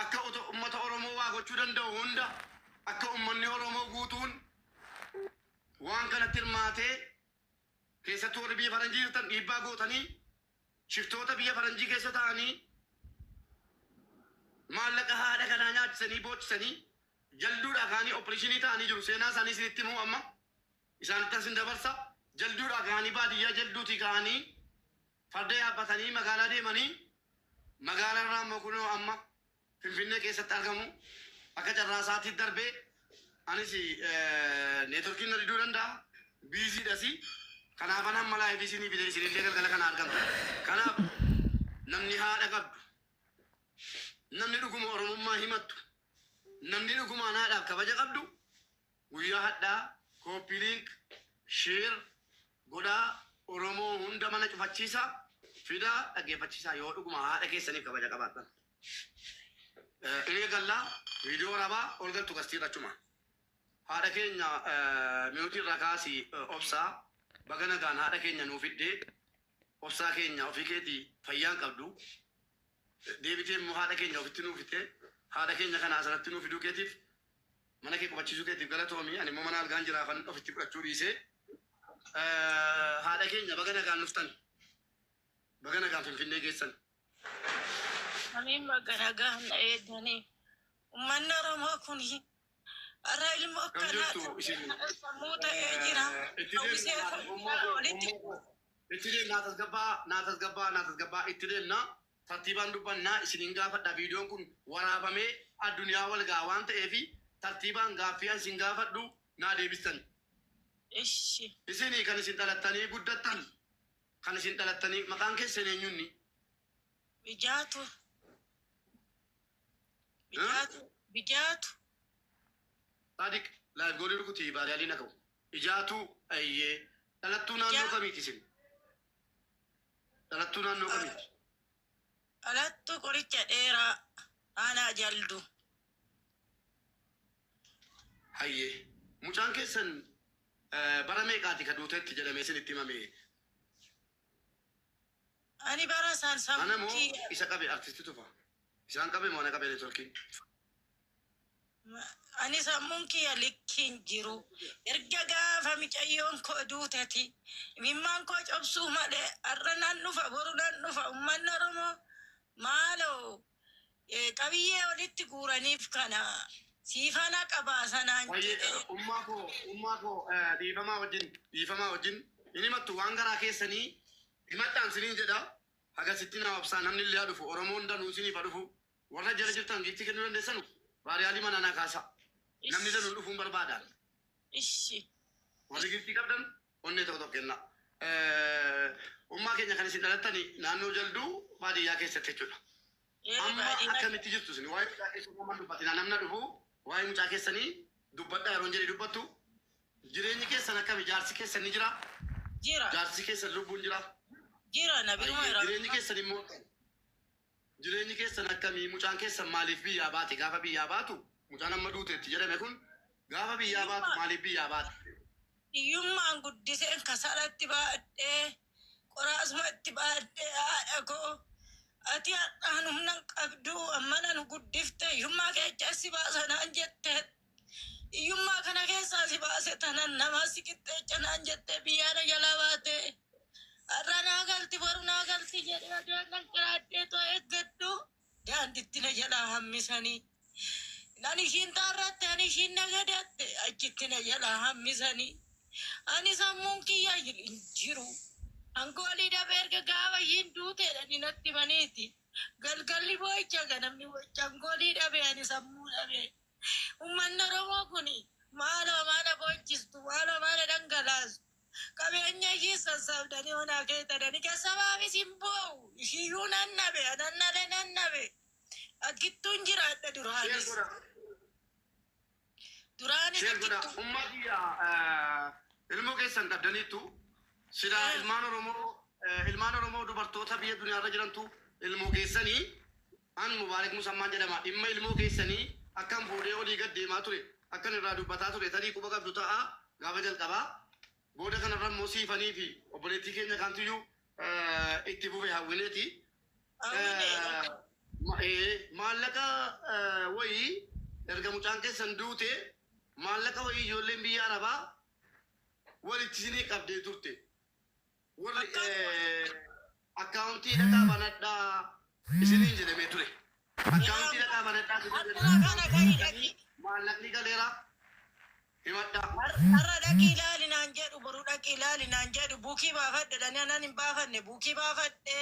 akka ummata Oromoo waa gochuu danda'u hunda akka ummanni Oromoo guutuun waan kanatti hirmaatee keessattuu warri biyya faranjii jirtan dhiibbaa gootanii shiftoota biyya faranjii keessa ta'anii maallaqa haadha kanaa nyaachisanii boochisanii jalduudha kaanii opereeshinii ta'anii jiru. Seenaa isaanii isinitti himuu amma isaanitti asin dabarsa. Jalduudha kaanii baadiyyaa jalduutii kaanii farda yaabbatanii magaalaa deemanii magaalaa irraa immoo kunoo amma Finfinnee keessatti argamu. Akka carraa isaatiif darbee anis neetworkiin na diduu danda'a. Biiziidhasi. Kanaaf anaan malaa eebisinii fidee isinillee galgala kana argamtu. Kanaaf namni haadha qabdu, namni dhuguma Oromummaa himattu, namni dhuguma anaadhaaf kabaja qabdu guyyaa hadhaa kooppi liink sheer godhaa Oromoo hunda mana cufachiisaa fidaa dhaggeeffachiisaa yoo dhuguma haadha keessaniif kabaja qabaattan. Inni gallaa viidiyoo rabaa ol galtu gastiirra chuma. Haadha keenya minuutii irraa kaasii obsaa baga nagaan haadha keenya nuuf fiddee obsaa keenya ofii keetii fayyaan qabdu. Deebitee immoo haadha keenya ofitti nuuf fittee haadha keenya kana asirratti nuuf fiduu keetiif mana kee qubachiisuu keetiif galatoomii. Ani immoo mana algaan jiraafan ofitti fudhachuu dhiisee haadha keenya baga nagaan nuftan baga nagaan Finfinnee geessan. Amin baga nagaan eedanii ummanni Oromoo kuni arra ilmoo akkanaa sammuu ta'ee jira. Itti naatas gabbaa itti deemna. Tartiibaan dubbannaa isiniin gaafadha. Viidiyoon kun waraabamee addunyaa wal gaa waan ta'eef tartiibaan gaaffii isin gaafadhu naa deebistan. Isinii kan isin dhalattanii guddattan kan isin dhalattanii maqaan keessan eenyunni? Bijaatu. Sadiq laayif goolii rukutii baadiyyaa na qabu. Ijaatu ayyee dhalattuu naannoo kamiiti isin? Dhalattuu naannoo kamiiti? Dhalattuu qoricha dheeraa aanaa jaldu. Hayyee mucaan keessan bara meeqaati ka duuteetti jedhamee isinitti himame? Ani bara isaan Ana moo sammuu isa qabe artistii tufa? Isaan qabe moo ana qabe neetworkiin? ani sammuun kiyya likkiin jiru. Erga gaafa micayyoon koo duuteti imimmaan koo cobsuu malee arra nan dhufa boru nan dhufa ummanni Oromoo maaloo qabiyyee walitti guuraniif kana siifana qabaa sanaan jedhe. Ummaa koo dhiifamaa wajjin inni mattu waan garaa keessanii himadhaan siniin jedha. Hagasitti naa obsaa namni illee dhufu Oromoon danuu isiniif dhufu warra jala jirtan gitti kennuu dandeessanu baadiyyaa mana naa kaasa. Namni danuu dhufuun barbaadan. Warri gitti qabdan onnee tokko kenna. Ummaa keenya kan isin dhalattani naannoo jalduu baadiyyaa keessatti jechuudha. Amma akkamitti jirtu isin waa'ee mucaa keessanii nama dubbatina namna dhufu waa'ee mucaa keessanii dubbadhaa yeroo jedhee dubbattu jireenyi keessan akkami jaarsi keessan ni jira? Jira. Jaarsi keessan lubbuun jira? Jira na biruma jira. Jireenyi keessan immoo jireenyi keessan akkamii mucaan keessan maaliif biyyaa baate gaafa biyyaa baatu mucaan amma duuteetti jedhame kun gaafa biyyaa baatu maaliif biyyaa baate? Iyyummaan guddiseen kasalatti baadhee qoraasumatti baadhee haadha koo ati hadhaan humnan qabdu ammana nu guddifte iyyummaa keessa si baasanaan jette iyyummaa kana keessaa si baase tanan nama si qixxeecha naan jette biyyaana jalaa baate arra naa galti boru naa galti jedhee adeeman qaraadhee too eeggadhu daanditti na jalaa hammisanii nan ishiin taarratte ani ishiin nagadatte achitti na jalaa hammisanii ani sammuun kiyya jiru. Angoolii dhabee erga gaafa ishiin duuteedhani natti maniiti. Galgalli boo'icha ganamni boo'icha angoolii dhabee ani sammuu dhabee. Ummanni Oromoo kuni maaloo maala boo'ichistu maaloo maala dhangalaasu. Qabeenya ishii sassaabdanii honaa keetadanii keessabaafis hin boo'u. Ishiyyuu nannabe anannalee nannabe. Akkittuun jiraadha duraanis. Duraanis akkittuun. Ummaa biyya ilmoo keessan dhabdaniittu sida ilmaan Oromoo dubartoota biyya duniyaarra jirantu ilmoo keessanii an Mubaarak Musammaan jedhama. Dhimma ilmoo keessanii akkam fuudhee olii gad deemaa ture akkan irraa dubbataa ture tarii quba qabdu ta'a gaafa jalqabaa booda kanarra immoo siifanii fi obboleettii keenya kantiyyuu itti fufe hawwineeti. maallaqa wayii erga mucaan keessan duute maallaqa wayii ijoolleen biyya arabaa walitti isinii qabdee turte. Warri akkaawuntii dhaqaa banadhaa isiniin jedhamee ture. Akkaawuntii dhaqaa banadhaa maallaqni galeera himadhaa. Har'a dhaqii ilaali naan jedhu boruu dhaqii ilaali naan jedhu buukii baafadhe dhanii anan hin baafanne buukii baafadhe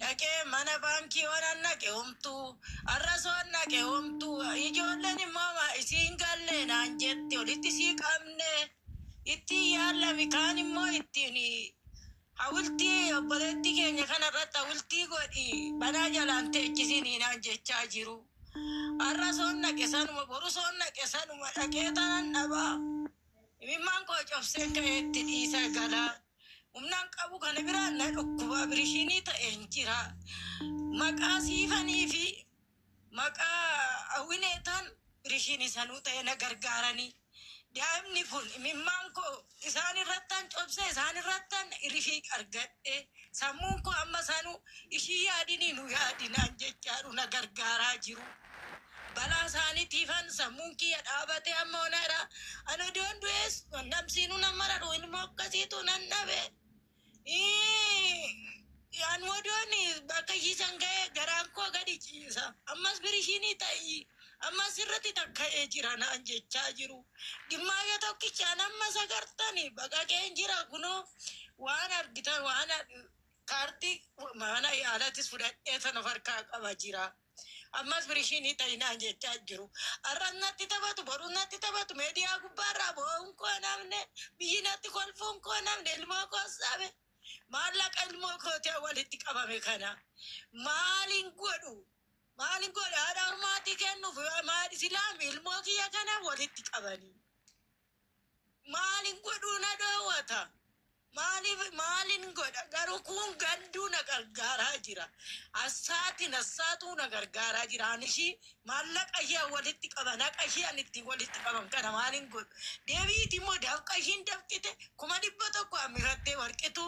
dhaqee mana baankii waan naqe homtuu har'a soon naqe homtuu ijoolleen immoo isiin galle naan jette walitti sii qabne ittiin yaallami kaan immoo ittiin hawultii obboleetti keenya kanarratti hawultii godhi banaa jalaan teechisiin naan jechaa jiru. Har'a soon naqe sanuma boru soon naqe sanuma dhaqee tanan dhabaa. Imimmaan koo cobseen ka'eetti dhiisa galaa. Humnaan qabu kana biraan na dhukkubaa birishinii ta'een jira. Maqaa siifanii fi maqaa hawwineetaan birishinii sanuu ta'e na gargaaranii. Daa'imni kun imimmaan koo isaan irrattaan cobsee isaan irrattaan irifii argadhe. Sammuun koo amma sanuu ishii yaadinii nu yaadinaan jechaadhu na gargaaraa jiru. Balaa isaaniitiifan sammuun kiyya dhaabate amma onaadha. Ano doon du'ees namsiinuu nama dhadhu ilmoo akkasiitu nan dhabe. Anoo doon bakka ishiisan ga'e garaan koo gadi ciisa. Ammas birishinii ta'i. Ammas irratti takka'ee jira naan jechaa jiru. Dhimmaayya tokkichaan amma sagartani bakka keen jira kunoo waan argitan waan kaartii mana yaalattis fudhadhee sana farkaa qaba jira. Ammas birishinii ta'inaan jechaa jiru. Har'a natti taphatu boruu natti taphatu meediyaa gubbaarraa bo'uun koo namne biyyi natti kolfuun koo namne ilmoo koo sabe maallaqa ilmoo kootii walitti qabame kana maalin godhu haadha hormaatii kennuuf maali silaami ilmoo kiyya kana walitti qabanii maalin godhuu na dhoowwata. Maalin godha garuu kun ganduu na gargaaraa jira. Assaatuu na gargaaraa jira. Anishii maallaqa ishee walitti qaban haqa ishee an ittiin walitti qaban kana maalin godhu. Deebiiti immoo dafqa ishiin dafqite 100,000 amirattee warqitu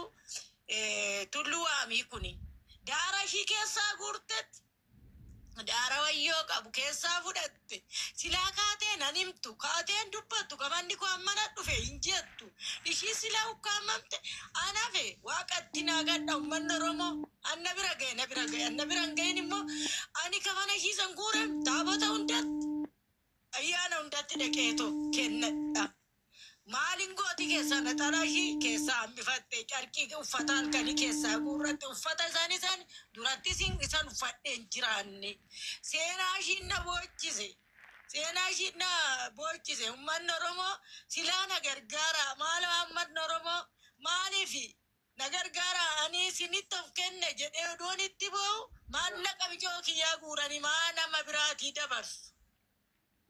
tulluu waamii kuni. Daara ishii keessaa guurtetti. Daara wayyoo qabu keessaa fudhatte silaa kaateen an himtu kaateen dubbattu qabanni koo ammana dhufe hin jettu ishii silaa ukkaamamte anafe waaqatti naa gadha ummanni Oromoo anna bira ga'e anna bira hin ga'in immoo ani kafana ishiisan guuran taabota hundatti ayyaana hundatti dhaqeetoo kennadha. Maalin gooti keessaa naxalaa ishii keessaa hambifatte carqii uffataan kanii keessaa guurratte uffata isaan duratti isaan uffadheen jiraanne seenaa ishiin na boochise ummanni Oromoo silaa na gargaara maala ummanni Oromoo maaliifi na gargaara ani isinitti of kenne jedhee odoon itti boo'u maallaqa bijoo kiyyaa guuranii maa nama biraatii dabarsu.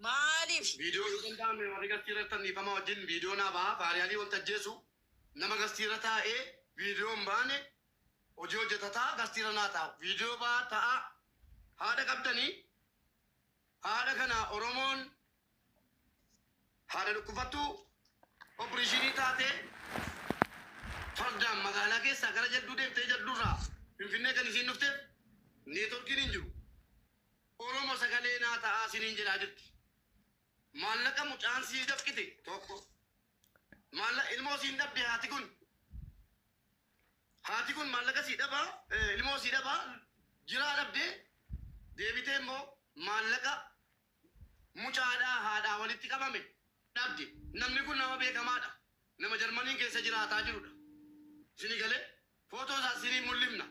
Maaliif? Video kan taane warri gastiiratan ifama wajjin video na baha faariyaalii wanta jeesu nama gastiira taa'ee video baane hojii hojjetataa gastiira naa taa'u video baa ta'a haadha qabdanii haadha kana Oromoon haadha dhukkufattu opereeshinii taate fardaan magaalaa keessaa gara jadduu deemtee jadduurraa Finfinnee kan isiin dhufteef neetworkiin hin jiru. Oromoo sagalee naa ta'a isiniin jedhaa jirti. Maallaqa mucaan sii dafqite tokko maallaqa ilmoo sii dhabde haati kun maallaqa sii dhabaa ilmoo sii dhabaa jiraa dhabde deebitee immoo maallaqa mucaadhaa haadhaa walitti qabame dhabde. Namni kun nama beekamaadha. Nama Jarmanii keessa jiraataa jirudha. Isinii galee footoo isaa isinii mul'ifna.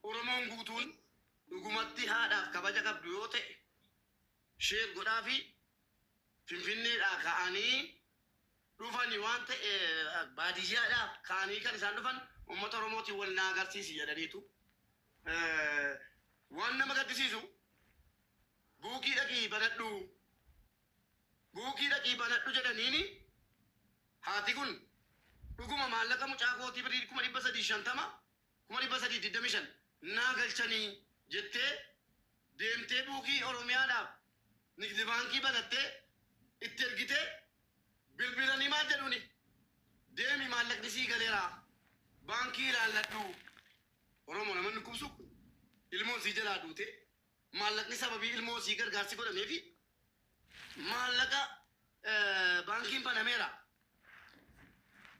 Oromoon guutuun dhugumatti haadhaaf kabaja qabdu yoo ta'e sheek godhaa fi Finfinneedhaa ka'anii dhufanii waan ta'e baadiyyaadhaa ka'anii kan isaan dhufan uummata Oromootiin wal na agarsiisi jedhaniitu waan nama gaddisiisu buukii dhaqii banadhu jedhaniini haati kun dhuguma maallaqa mucaa kootii birii 350 325 naa galchanii jettee deemtee buukii Oromiyaadhaaf nigdi baankii banattee itti ergitee bilbilanii maal jedhuni deemi maallaqni sii galeera baankii ilaalladhu Oromoo namoonni kubsu ilmoon sii jalaa duute maallaqni sababii ilmoo sii gargaarsi godhameefi maallaqa baankiin banameera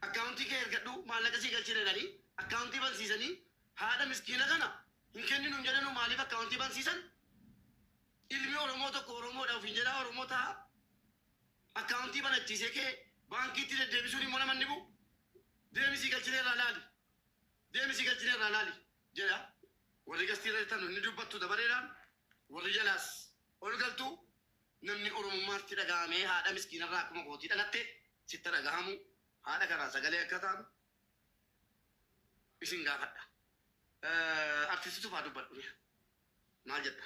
akkaawuntii kee ergadhu maallaqa sii galchine jedhanii akkaawuntii bansiisanii haadha miskiina kana hin kenninu jedhanu maaliif akkaawuntii bansiisan ilmi Oromoo tokko Oromoodha ofiin jedhaa Oromoo ta'a akkaawuntii banachiisee kee baankiitti deddeebisuun immoo namanni bu'u deemisii galchine irraa laali deemisii galchine irraa laali jedha warri gastii irra tan inni dubbattu dabareedhaan warri jalaas ol galtuu namni Oromummaatti dhaga'amee haadha miskiinarraa akkuma kootii dhalatte sitti dhaga'amu haadha karaa sagalee akka ta'an isin gaafadha. Artistitu faa dubbadhu maal jedha?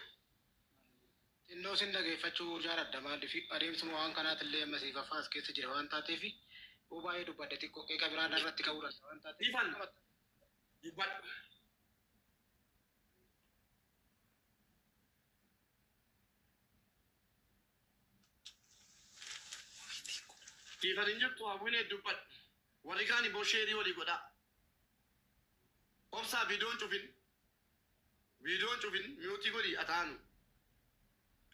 Xinnoo sin dhageeffachuu jaaladha maaliif adeemsuma waan kanaatillee amma siifaffaa as keessa jira waan taateef baay'ee dubbadde xiqqoo qeeqa biraan irratti ka'uu danda'a waan taateef. Ifan dubbadhu. Ifan hin jirtu hawwinee dubbadhu. Warri kaan immoo sheerii walii godhaa. Obsaa viidiyoon cufin miyuutii godhii ataanu.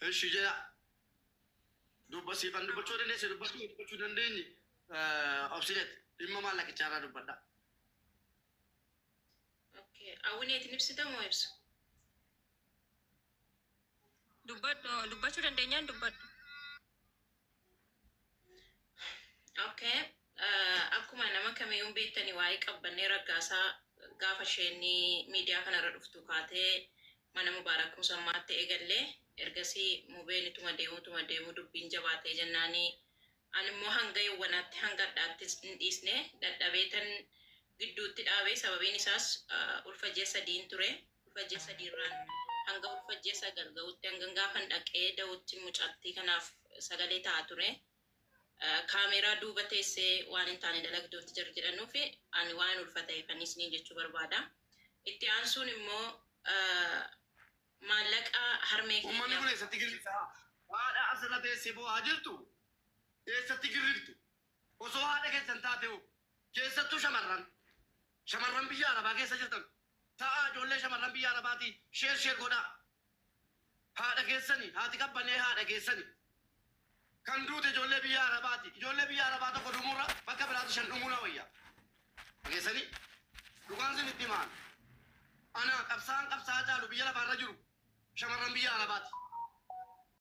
Eshi jedha. Siifan dubbachuu dandeesse dubbachuu dandeenye obsineet dhimma maallaqichaa dubbadha. Hawwineetiin ibsita moo ibsu? Dubbachuu dandeenyaan dubbadhu. Akkuma nama kamiyyuu beektanii waa'ee qabbannee raggaasaa gaafa isheen miidiyaa kanarra dhuftu kaatee mana Mubaarak Musammaatti eegallee ergasii mubeen ituma deemu dubbiin jabaatee jennaanii animmoo hanga yawwanaatti hanga addaattis hin dhiisne dadhabeetan gidduutti dhaabee sababiin isaas ulfajjee sadiin ture ulfajjee sadiirraan hanga ulfajjee sagal ga'utti hanga gaafan dhaqee da'utti mucattii kanaaf sagalee ta'a ture. Kaameeraa duuba teessee waan hin taane dalagdootti jiru jedhanuufi ani waan ulfateeffanis ni jechuu barbaada. Itti aansuun immoo maallaqa harmee keenya. Uummanni kun eessatti girgirta? Haadha asirra teessee bo'aa jirtu eessatti girgirtu? Osoo haadha keessan taatee keessattuu shamarran biyya Arabaa keessa jirtan ta'a ijoollee shamarran biyya Arabaatii sheer godhaa. Haadha keessanii haati qabbannee haadha keessanii. Kan duute ijoollee biyya Arabaati. Ijoollee biyya Arabaa tokko dhumurra bakka biraatti shan dhumuu na wayya. Dhageessanii dhugaan sin itti himaan. Ana qabsaa'aa caalu biyya lafaarra jiru shamarran biyya Arabaati.